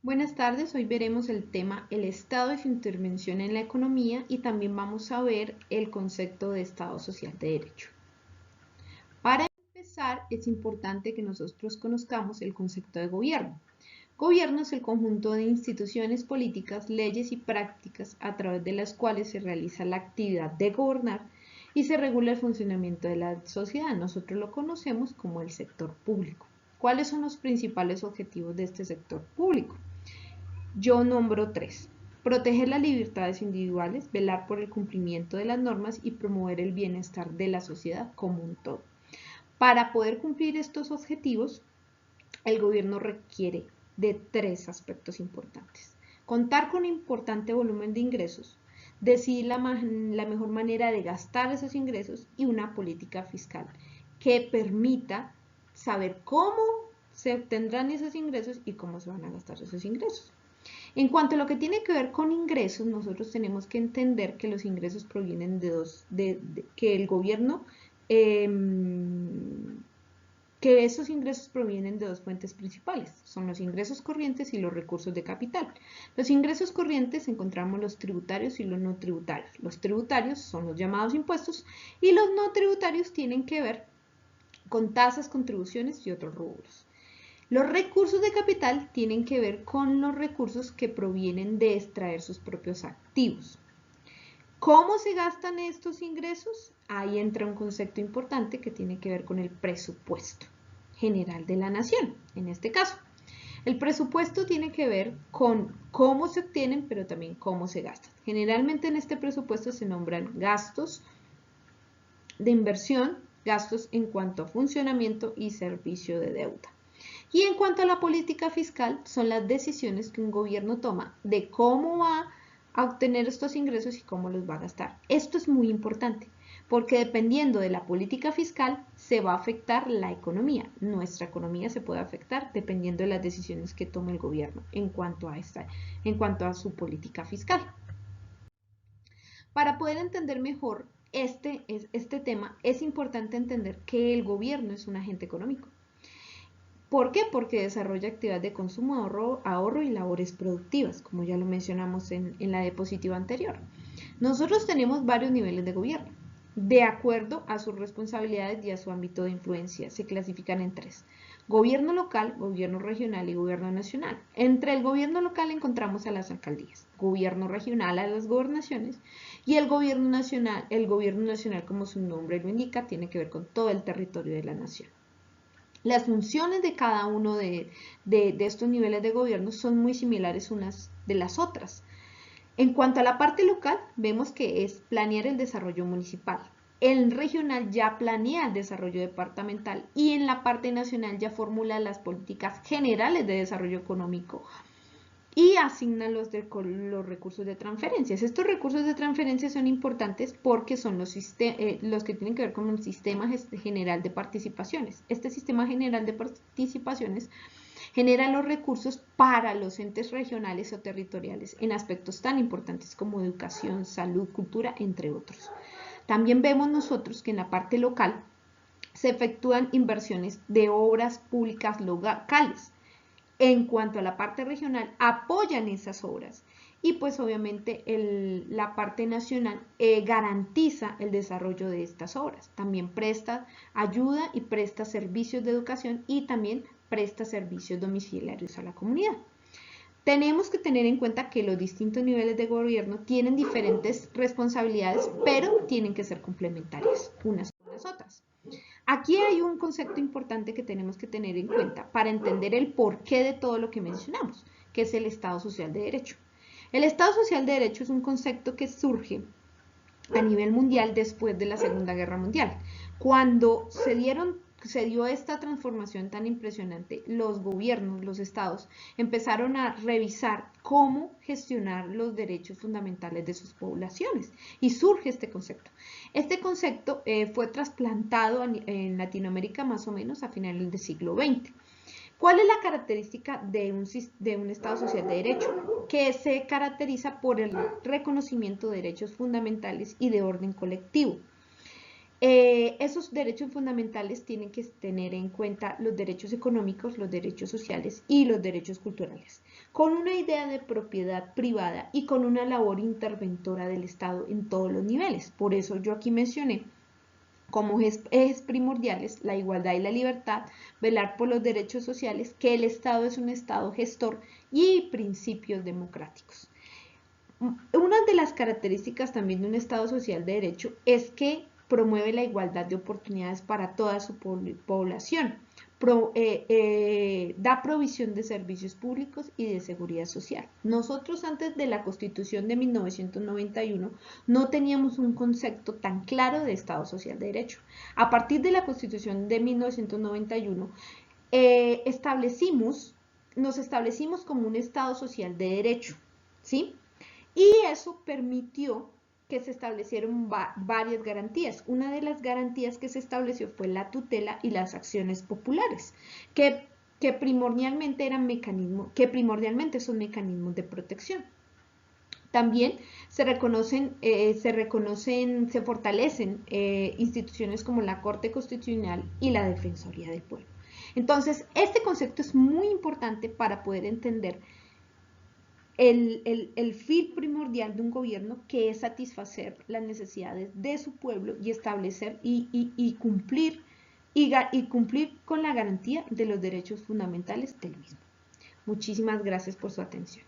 Buenas tardes, hoy veremos el tema el Estado y su intervención en la economía y también vamos a ver el concepto de Estado social de derecho. Para empezar, es importante que nosotros conozcamos el concepto de gobierno. Gobierno es el conjunto de instituciones políticas, leyes y prácticas a través de las cuales se realiza la actividad de gobernar y se regula el funcionamiento de la sociedad. Nosotros lo conocemos como el sector público. ¿Cuáles son los principales objetivos de este sector público? Yo nombro tres. Proteger las libertades individuales, velar por el cumplimiento de las normas y promover el bienestar de la sociedad como un todo. Para poder cumplir estos objetivos, el gobierno requiere de tres aspectos importantes. Contar con un importante volumen de ingresos, decidir la mejor manera de gastar esos ingresos y una política fiscal que permita saber cómo se obtendrán esos ingresos y cómo se van a gastar esos ingresos. En cuanto a lo que tiene que ver con ingresos, nosotros tenemos que entender que los ingresos provienen que el gobierno, eh, que esos ingresos provienen de dos fuentes principales, son los ingresos corrientes y los recursos de capital. Los ingresos corrientes encontramos los tributarios y los no tributarios. Los tributarios son los llamados impuestos y los no tributarios tienen que ver con tasas, contribuciones y otros rubros. Los recursos de capital tienen que ver con los recursos que provienen de extraer sus propios activos. ¿Cómo se gastan estos ingresos? Ahí entra un concepto importante que tiene que ver con el presupuesto general de la nación, en este caso. El presupuesto tiene que ver con cómo se obtienen, pero también cómo se gastan. Generalmente en este presupuesto se nombran gastos de inversión, gastos en cuanto a funcionamiento y servicio de deuda. Y en cuanto a la política fiscal, son las decisiones que un gobierno toma de cómo va a obtener estos ingresos y cómo los va a gastar. Esto es muy importante, porque dependiendo de la política fiscal se va a afectar la economía. Nuestra economía se puede afectar dependiendo de las decisiones que tome el gobierno en cuanto a su política fiscal. Para poder entender mejor este tema, es importante entender que el gobierno es un agente económico. ¿Por qué? Porque desarrolla actividades de consumo, ahorro y labores productivas, como ya lo mencionamos en la diapositiva anterior. Nosotros tenemos varios niveles de gobierno. De acuerdo a sus responsabilidades y a su ámbito de influencia, se clasifican en tres. Gobierno local, gobierno regional y gobierno nacional. Entre el gobierno local encontramos a las alcaldías, gobierno regional a las gobernaciones y el gobierno nacional como su nombre lo indica, tiene que ver con todo el territorio de la nación. Las funciones de cada uno de estos niveles de gobierno son muy similares unas de las otras. En cuanto a la parte local, vemos que es planear el desarrollo municipal. El regional ya planea el desarrollo departamental y en la parte nacional ya formula las políticas generales de desarrollo económico y asignan los recursos de transferencias. Estos recursos de transferencia son importantes porque son los que tienen que ver con un sistema general de participaciones. Este sistema general de participaciones genera los recursos para los entes regionales o territoriales en aspectos tan importantes como educación, salud, cultura, entre otros. También vemos nosotros que en la parte local se efectúan inversiones de obras públicas locales. En cuanto a la parte regional, apoyan esas obras y pues obviamente la parte nacional garantiza el desarrollo de estas obras. También presta ayuda y presta servicios de educación y también presta servicios domiciliarios a la comunidad. Tenemos que tener en cuenta que los distintos niveles de gobierno tienen diferentes responsabilidades, pero tienen que ser complementarias unas con las otras. Aquí hay un concepto importante que tenemos que tener en cuenta para entender el porqué de todo lo que mencionamos, que es el Estado Social de Derecho. El Estado Social de Derecho es un concepto que surge a nivel mundial después de la Segunda Guerra Mundial. Cuando se dio esta transformación tan impresionante, los gobiernos, los estados, empezaron a revisar cómo gestionar los derechos fundamentales de sus poblaciones y surge este concepto. Este concepto fue trasplantado en Latinoamérica más o menos a finales del siglo XX. ¿Cuál es la característica de un Estado social de derecho? Que se caracteriza por el reconocimiento de derechos fundamentales y de orden colectivo. Esos derechos fundamentales tienen que tener en cuenta los derechos económicos, los derechos sociales y los derechos culturales, con una idea de propiedad privada y con una labor interventora del Estado en todos los niveles. Por eso yo aquí mencioné como ejes primordiales la igualdad y la libertad, velar por los derechos sociales, que el Estado es un Estado gestor y principios democráticos. Una de las características también de un Estado social de derecho es que promueve la igualdad de oportunidades para toda su población, da provisión de servicios públicos y de seguridad social. Nosotros antes de la Constitución de 1991 no teníamos un concepto tan claro de Estado social de derecho. A partir de la Constitución de 1991 nos establecimos como un Estado social de derecho, ¿sí? Y eso permitió que se establecieron varias garantías. Una de las garantías que se estableció fue la tutela y las acciones populares, que primordialmente son mecanismos de protección. También se fortalecen instituciones como la Corte Constitucional y la Defensoría del Pueblo. Entonces, este concepto es muy importante para poder entender el fin primordial de un gobierno, que es satisfacer las necesidades de su pueblo y establecer y cumplir con la garantía de los derechos fundamentales del mismo. Muchísimas gracias por su atención.